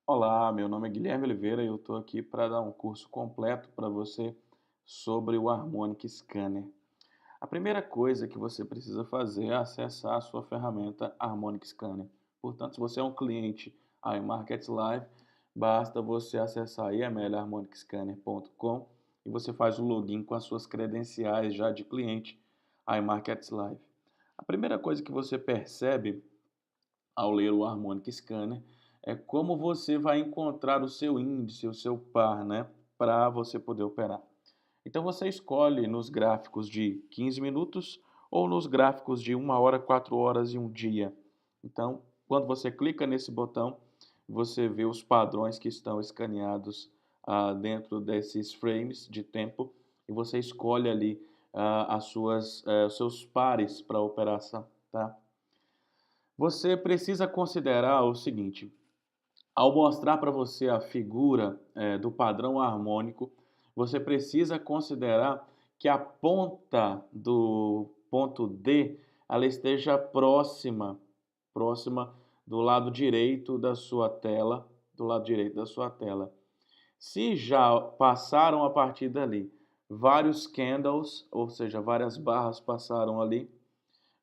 Olá, meu nome é Guilherme Oliveira e eu estou aqui para dar um curso completo para você sobre o Harmonic Scanner. A primeira coisa que você precisa fazer é acessar a sua ferramenta Harmonic Scanner. Portanto, se você é um cliente iMarket Live, basta você acessar imlharmonicscanner.com e você faz o login com as suas credenciais já de cliente iMarket Live. A primeira coisa que você percebe ao ler o Harmonic Scanner é como você vai encontrar o seu índice, o seu par, né, para você poder operar. Então você escolhe nos gráficos de 15 minutos ou nos gráficos de 1 hora, 4 horas e um dia. Então, quando você clica nesse botão, você vê os padrões que estão escaneados dentro desses frames de tempo e você escolhe ali os seus pares para a operação, tá? Você precisa considerar o seguinte: ao mostrar para você a figura do padrão harmônico, você precisa considerar que a ponta do ponto D ela esteja próxima do lado direito da sua tela, do lado direito da sua tela. Se já passaram a partir dali vários candles, ou seja, várias barras passaram ali,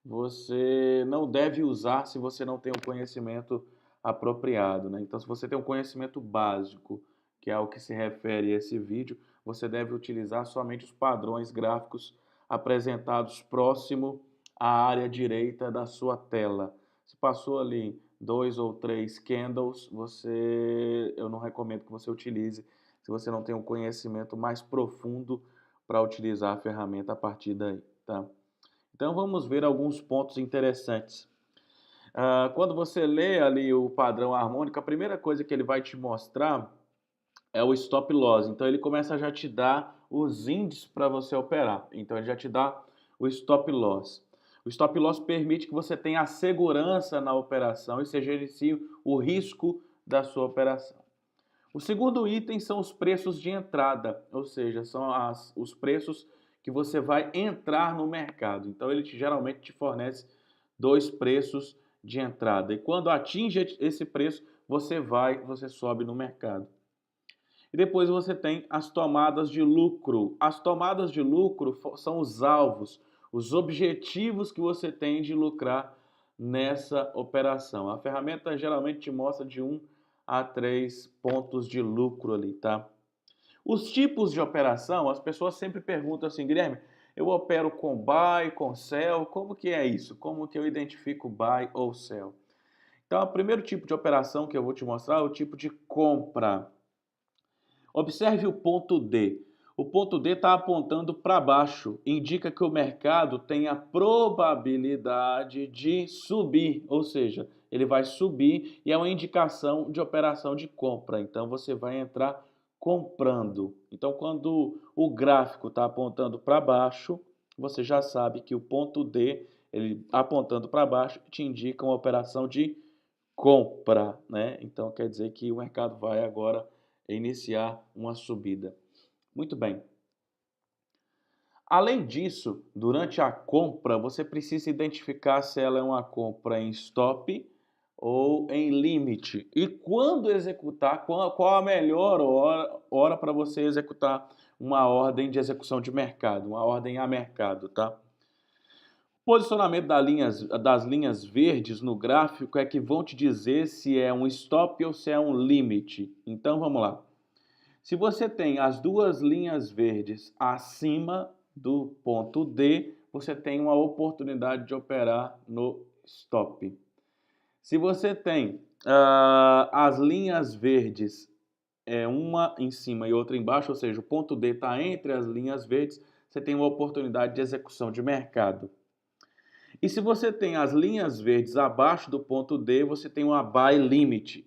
você não deve usar se você não tem o conhecimento apropriado, né? Então, se você tem um conhecimento básico, que é ao que se refere esse vídeo, você deve utilizar somente os padrões gráficos apresentados próximo à área direita da sua tela. Se passou ali 2 ou 3 candles, eu não recomendo que você utilize se você não tem um conhecimento mais profundo para utilizar a ferramenta a partir daí, tá? Então vamos ver alguns pontos interessantes. Quando você lê ali o padrão harmônico, a primeira coisa que ele vai te mostrar é o stop loss. Então ele começa a já te dar os índices para você operar. Então ele já te dá o stop loss. O stop loss permite que você tenha a segurança na operação e você gerencie o risco da sua operação. O segundo item são os preços de entrada, ou seja, são os preços que você vai entrar no mercado. Então ele geralmente te fornece dois preços de entrada. E quando atinge esse preço, você sobe no mercado. E depois você tem as tomadas de lucro. As tomadas de lucro são os alvos, os objetivos que você tem de lucrar nessa operação. A ferramenta geralmente te mostra de 1 a 3 pontos de lucro ali, tá? Os tipos de operação, as pessoas sempre perguntam assim: Guilherme, eu opero com buy, com sell, como que é isso? Como que eu identifico buy ou sell? Então, o primeiro tipo de operação que eu vou te mostrar é o tipo de compra. Observe o ponto D. O ponto D está apontando para baixo, indica que o mercado tem a probabilidade de subir, ou seja, ele vai subir e é uma indicação de operação de compra. Então você vai entrar comprando. Então, quando o gráfico está apontando para baixo, você já sabe que o ponto D, ele apontando para baixo, te indica uma operação de compra, né? Então quer dizer que o mercado vai agora iniciar uma subida. Muito bem. Além disso, durante a compra, você precisa identificar se ela é uma compra em stop ou em limite. E quando executar, qual a melhor hora para você executar uma ordem de execução de mercado, uma ordem a mercado, tá? Posicionamento das linhas verdes no gráfico é que vão te dizer se é um stop ou se é um limite. Então vamos lá. Se você tem as duas linhas verdes acima do ponto D, você tem uma oportunidade de operar no stop. Se você tem as linhas verdes, uma em cima e outra embaixo, ou seja, o ponto D está entre as linhas verdes, você tem uma oportunidade de execução de mercado. E se você tem as linhas verdes abaixo do ponto D, você tem uma buy limit,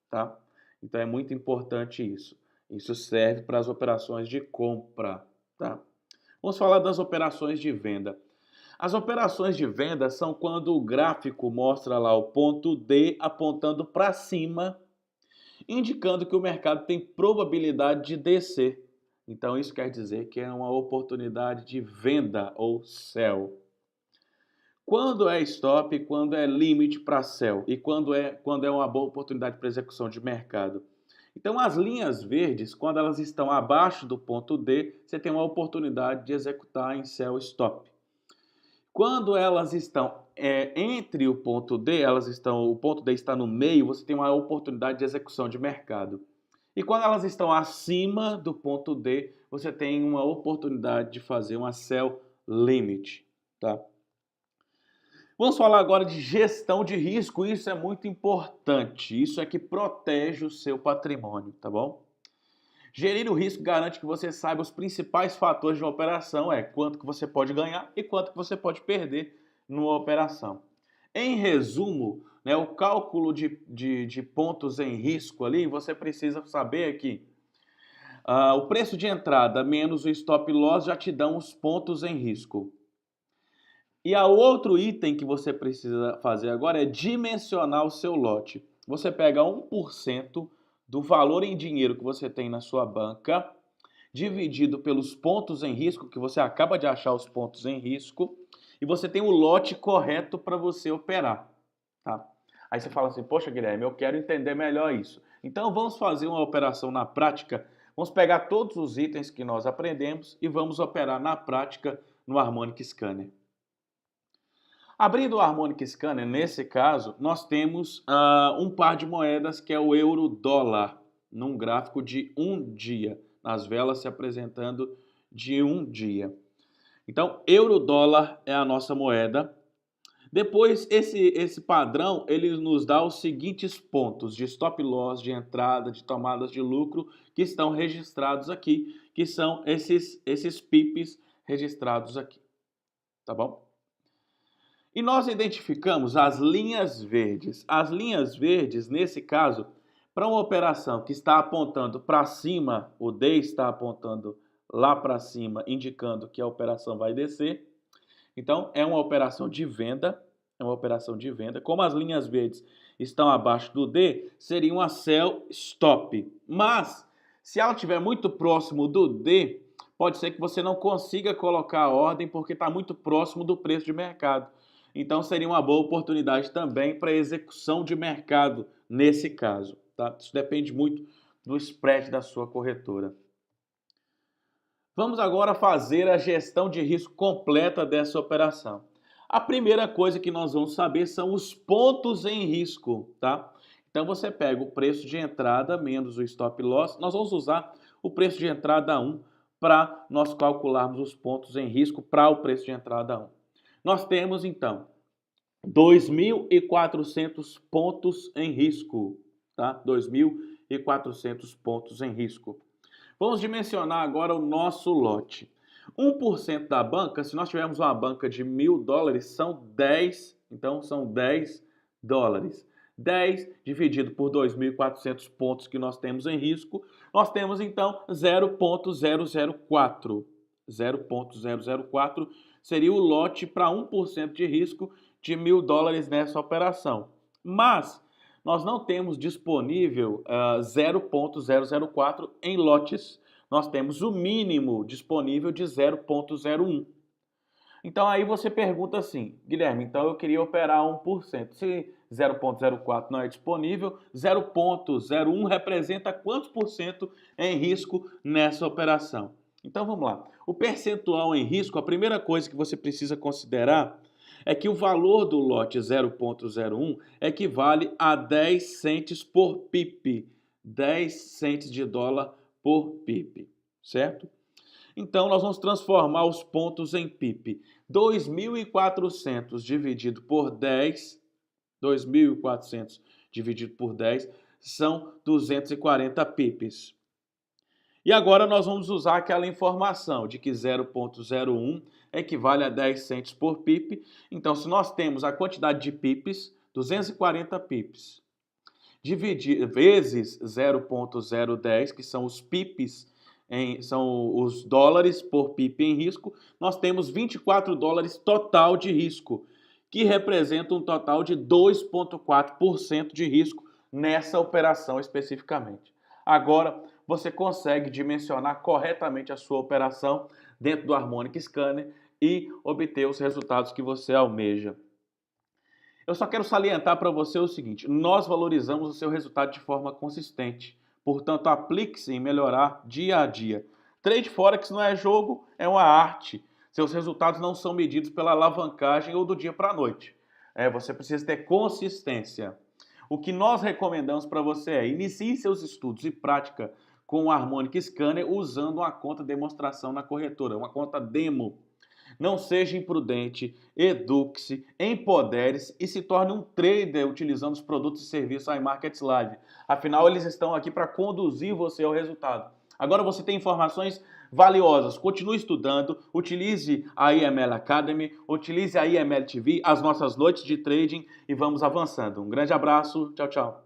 tá? Então é muito importante isso. Isso serve para as operações de compra, tá? Vamos falar das operações de venda. As operações de venda são quando o gráfico mostra lá o ponto D apontando para cima, indicando que o mercado tem probabilidade de descer. Então isso quer dizer que é uma oportunidade de venda ou sell. Quando é stop, quando é limite para sell e quando é uma boa oportunidade para execução de mercado. Então, as linhas verdes, quando elas estão abaixo do ponto D, você tem uma oportunidade de executar em sell stop. Quando elas estão entre o ponto D, o ponto D está no meio, você tem uma oportunidade de execução de mercado. E quando elas estão acima do ponto D, você tem uma oportunidade de fazer uma sell limit, tá? Vamos falar agora de gestão de risco. Isso é muito importante. Isso é que protege o seu patrimônio, tá bom? Gerir o risco garante que você saiba os principais fatores de uma operação, quanto que você pode ganhar e quanto que você pode perder numa operação. Em resumo, né, o cálculo de pontos em risco ali, você precisa saber que o preço de entrada menos o stop loss já te dão os pontos em risco. E o outro item que você precisa fazer agora é dimensionar o seu lote. Você pega 1% do valor em dinheiro que você tem na sua banca, dividido pelos pontos em risco, que você acaba de achar os pontos em risco, e você tem o lote correto para você operar, tá? Aí você fala assim, poxa Guilherme, eu quero entender melhor isso. Então vamos fazer uma operação na prática, vamos pegar todos os itens que nós aprendemos e vamos operar na prática no Harmonic Scanner. Abrindo o Harmonic Scanner, nesse caso, nós temos um par de moedas que é o euro-dólar, num gráfico de um dia, nas velas se apresentando de um dia. Então, euro-dólar é a nossa moeda. Depois, esse padrão, ele nos dá os seguintes pontos de stop loss, de entrada, de tomadas de lucro, que estão registrados aqui, que são esses pips registrados aqui, tá bom? E nós identificamos as linhas verdes. As linhas verdes, nesse caso, para uma operação que está apontando para cima, o D está apontando lá para cima, indicando que a operação vai descer. Então, é uma operação de venda. É uma operação de venda. Como as linhas verdes estão abaixo do D, seria uma sell stop. Mas, se ela estiver muito próximo do D, pode ser que você não consiga colocar a ordem porque está muito próximo do preço de mercado. Então, seria uma boa oportunidade também para execução de mercado nesse caso, tá? Isso depende muito do spread da sua corretora. Vamos agora fazer a gestão de risco completa dessa operação. A primeira coisa que nós vamos saber são os pontos em risco, tá? Então, você pega o preço de entrada menos o stop loss. Nós vamos usar o preço de entrada 1 para nós calcularmos os pontos em risco para o preço de entrada 1. Nós temos, então, 2.400 pontos em risco, tá? 2.400 pontos em risco. Vamos dimensionar agora o nosso lote. 1% da banca, se nós tivermos uma banca de $1.000, são 10, então são 10 dólares. 10 dividido por 2.400 pontos que nós temos em risco, nós temos então 0.004. 0.004 seria o lote para 1% de risco de $1.000 nessa operação. Mas nós não temos disponível 0.004 em lotes. Nós temos o mínimo disponível de 0.01. Então aí você pergunta assim, Guilherme, então eu queria operar 1%. Se 0.04 não é disponível, 0.01 representa quantos por cento em risco nessa operação? Então vamos lá. O percentual em risco, a primeira coisa que você precisa considerar é que o valor do lote 0.01 equivale a 10 centes por pip. 10 centes de dólar por pip, certo? Então, nós vamos transformar os pontos em pip. 2.400 dividido por 10, 2.400 dividido por 10 são 240 pips. E agora nós vamos usar aquela informação de que 0.01 equivale a 10 centes por pip. Então, se nós temos a quantidade de pips, 240 pips, vezes 0.010, que são os pips, são os dólares por pip em risco, nós temos 24 dólares total de risco, que representa um total de 2,4% de risco nessa operação especificamente. Agora, você consegue dimensionar corretamente a sua operação dentro do Harmonic Scanner e obter os resultados que você almeja. Eu só quero salientar para você o seguinte: nós valorizamos o seu resultado de forma consistente. Portanto, aplique-se em melhorar dia a dia. Trade Forex não é jogo, é uma arte. Seus resultados não são medidos pela alavancagem ou do dia para a noite. Você precisa ter consistência. O que nós recomendamos para você é inicie seus estudos e prática com o Harmonic Scanner usando uma conta de demonstração na corretora, uma conta demo. Não seja imprudente, eduque-se, empodere-se e se torne um trader utilizando os produtos e serviços iMarkets Live. Afinal, eles estão aqui para conduzir você ao resultado. Agora você tem informações valiosas. Continue estudando, utilize a IML Academy, utilize a IML TV, as nossas noites de trading e vamos avançando. Um grande abraço, tchau, tchau.